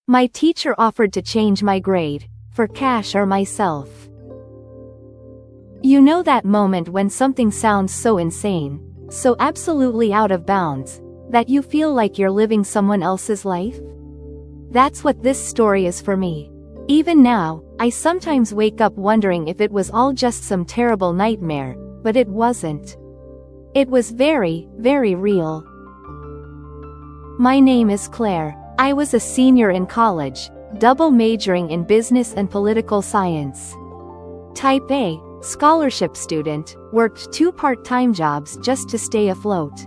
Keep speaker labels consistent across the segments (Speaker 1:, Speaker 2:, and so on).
Speaker 1: My teacher offered to change my grade, for cash or myself. You know that moment when something sounds so insane, so absolutely out of bounds, that you feel like you're living someone else's life? That's what this story is for me. Even now, I sometimes wake up wondering if it was all just some terrible nightmare, but it wasn't. It was very, very real. My name is Claire. I was a senior in college, double majoring in business and political science. Type A, scholarship student, worked 2 part-time jobs just to stay afloat.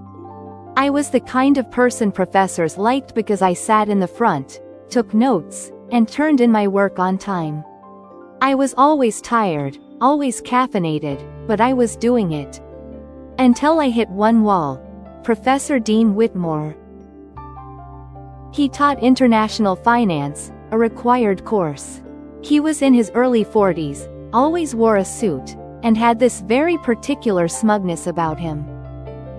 Speaker 1: I was the kind of person professors liked because I sat in the front, took notes, and turned in my work on time. I was always tired, always caffeinated, but I was doing it. Until I hit one wall. Professor Dean Whitmore. He taught international finance, a required course. He was in his early 40s, always wore a suit, and had this very particular smugness about him.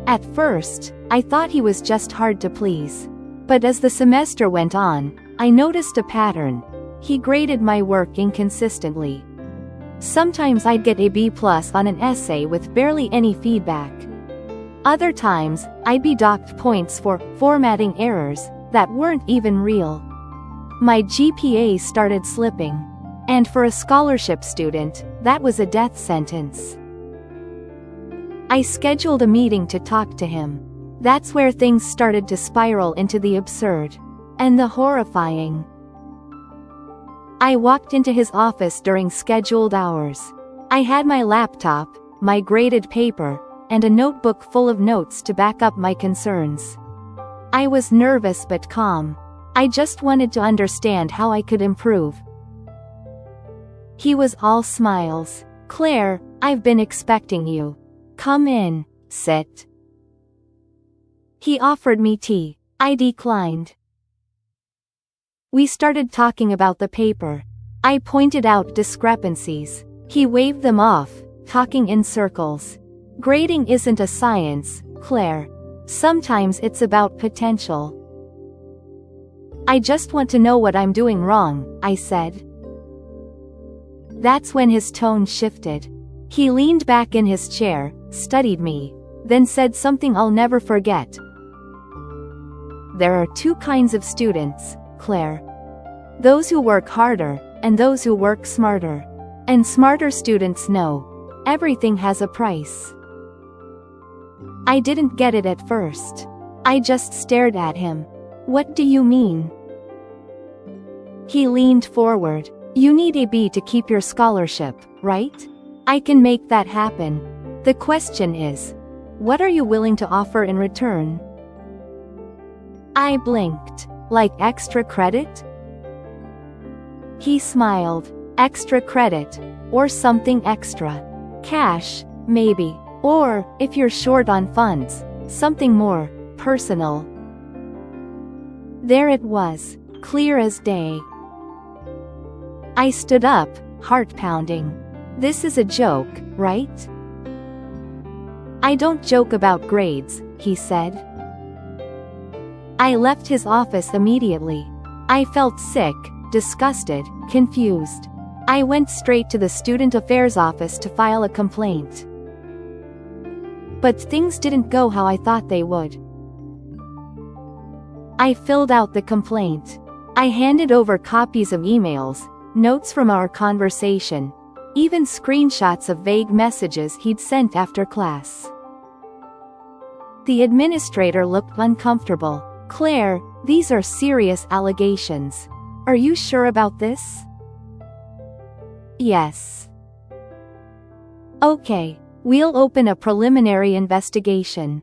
Speaker 1: At first, I thought he was just hard to please. But as the semester went on, I noticed a pattern. He graded my work inconsistently. Sometimes I'd get a B+ on an essay with barely any feedback. Other times, I'd be docked points for formatting errors that weren't even real. My GPA started slipping. And for a scholarship student, that was a death sentence. I scheduled a meeting to talk to him. That's where things started to spiral into the absurd. And the horrifying. I walked into his office during scheduled hours. I had my laptop, my graded paper, and a notebook full of notes to back up my concerns. I was nervous but calm. I just wanted to understand how I could improve. He was all smiles. "Claire, I've been expecting you. Come in, sit." He offered me tea. I declined. We started talking about the paper. I pointed out discrepancies. He waved them off, talking in circles. "Grading isn't a science, Claire. Sometimes it's about potential." "I just want to know what I'm doing wrong," I said. That's when his tone shifted. He leaned back in his chair, studied me, then said something I'll never forget. "There are 2 kinds of students, Claire. Those who work harder, and those who work smarter. And smarter students know everything has a price." I didn't get it at first. I just stared at him. "What do you mean?" He leaned forward. "You need a B to keep your scholarship, right? I can make that happen. The question is, what are you willing to offer in return?" I blinked. "Like extra credit?" He smiled. "Extra credit. Or something extra. Cash, maybe. Or, if you're short on funds, something more personal." There it was, clear as day. I stood up, heart pounding. "This is a joke, right?" "I don't joke about grades," he said. I left his office immediately. I felt sick, disgusted, confused. I went straight to the student affairs office to file a complaint. But things didn't go how I thought they would. I filled out the complaint. I handed over copies of emails, notes from our conversation, even screenshots of vague messages he'd sent after class. The administrator looked uncomfortable. "Claire, these are serious allegations. Are you sure about this?" "Yes." "Okay, we'll open a preliminary investigation."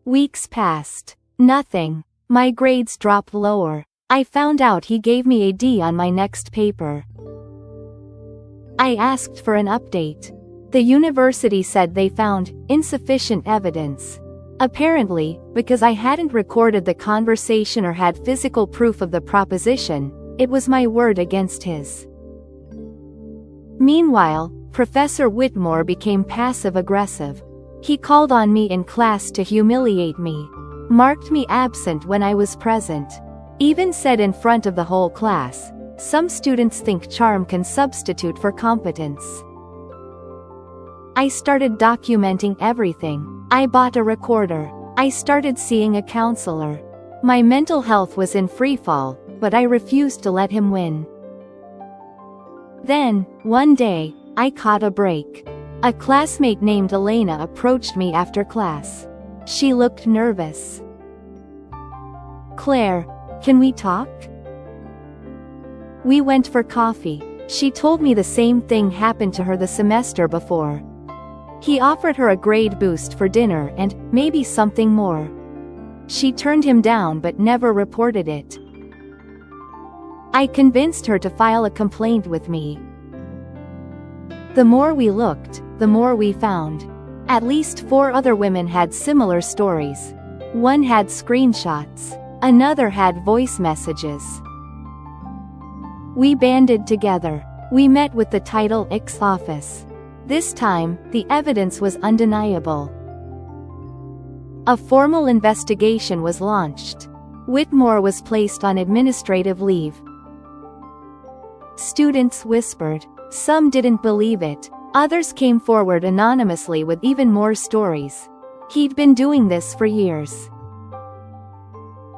Speaker 1: Weeks passed. Nothing. My grades dropped lower. I found out he gave me a D on my next paper. I asked for an update. The university said they found insufficient evidence. Apparently, because I hadn't recorded the conversation or had physical proof of the proposition, it was my word against his. Meanwhile, Professor Whitmore became passive-aggressive. He called on me in class to humiliate me, marked me absent when I was present, Even said in front of the whole class. Some students think charm can substitute for competence. I started documenting everything. I bought a recorder. I started seeing a counselor. My mental health was in freefall, but I refused to let him win. Then, one day, I caught a break. A classmate named Elena approached me after class. She looked nervous. "Claire, can we talk?" We went for coffee. She told me the same thing happened to her the semester before. He offered her a grade boost for dinner and maybe something more. She turned him down but never reported it. I convinced her to file a complaint with me. The more we looked, the more we found. At least 4 other women had similar stories. One had screenshots. Another had voice messages. We banded together. We met with the Title X office. This time, the evidence was undeniable. A formal investigation was launched. Whitmore was placed on administrative leave. Students whispered. Some didn't believe it. Others came forward anonymously with even more stories. He'd been doing this for years.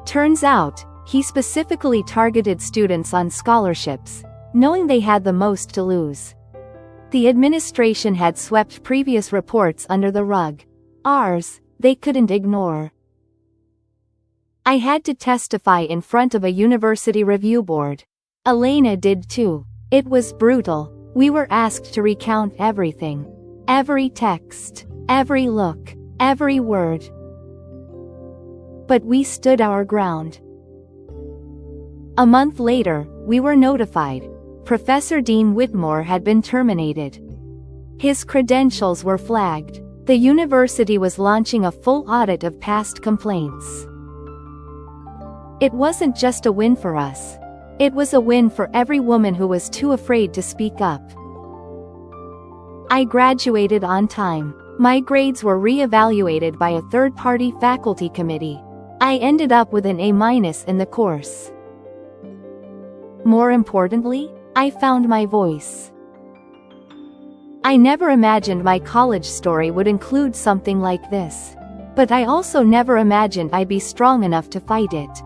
Speaker 1: Turns out, he specifically targeted students on scholarships, knowing they had the most to lose. The administration had swept previous reports under the rug. Ours, they couldn't ignore. I had to testify in front of a university review board. Elena did too. It was brutal. We were asked to recount everything. Every text, every look, every word. But we stood our ground. A month later, we were notified. Professor Dean Whitmore had been terminated. His credentials were flagged. The university was launching a full audit of past complaints. It wasn't just a win for us. It was a win for every woman who was too afraid to speak up. I graduated on time. My grades were re-evaluated by a third-party faculty committee. I ended up with an A- in the course. More importantly, I found my voice. I never imagined my college story would include something like this. But I also never imagined I'd be strong enough to fight it.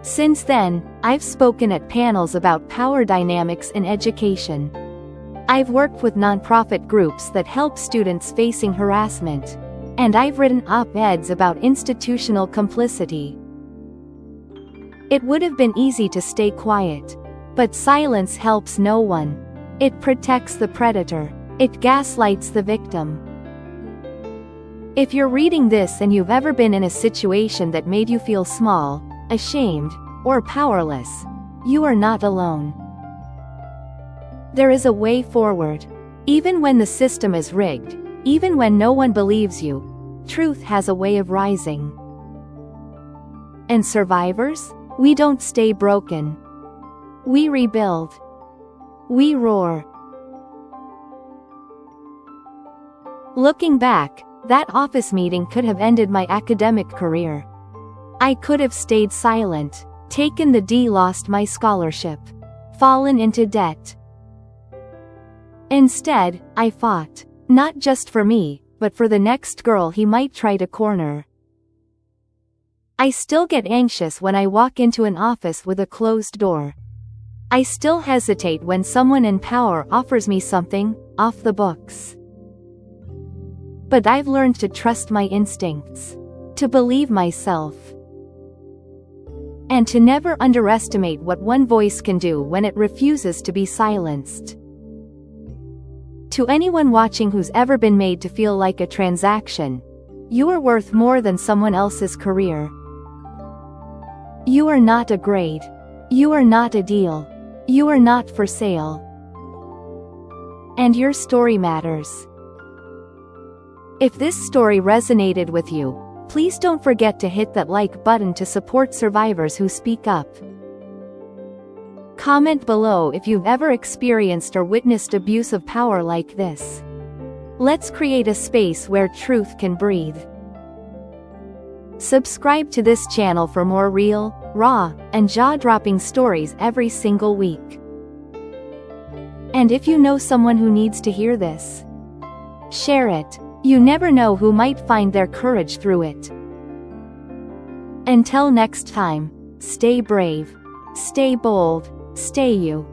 Speaker 1: Since then, I've spoken at panels about power dynamics in education. I've worked with nonprofit groups that help students facing harassment. And I've written op-eds about institutional complicity. It would have been easy to stay quiet. But silence helps no one. It protects the predator. It gaslights the victim. If you're reading this and you've ever been in a situation that made you feel small, ashamed, or powerless, you are not alone. There is a way forward. Even when the system is rigged, even when no one believes you, truth has a way of rising. And survivors? We don't stay broken. We rebuild. We roar. Looking back, that office meeting could have ended my academic career. I could have stayed silent, taken the D, lost my scholarship, fallen into debt. Instead, I fought, not just for me, but for the next girl he might try to corner. I still get anxious when I walk into an office with a closed door. I still hesitate when someone in power offers me something off the books. But I've learned to trust my instincts, to believe myself, and to never underestimate what one voice can do when it refuses to be silenced. To anyone watching who's ever been made to feel like a transaction, you are worth more than someone else's career. You are not a grade. You are not a deal. You are not for sale. And your story matters. If this story resonated with you, please don't forget to hit that like button to support survivors who speak up. Comment below if you've ever experienced or witnessed abuse of power like this. Let's create a space where truth can breathe. Subscribe to this channel for more real, raw, and jaw-dropping stories every single week. And if you know someone who needs to hear this, share it. You never know who might find their courage through it. Until next time, stay brave, stay bold, stay you.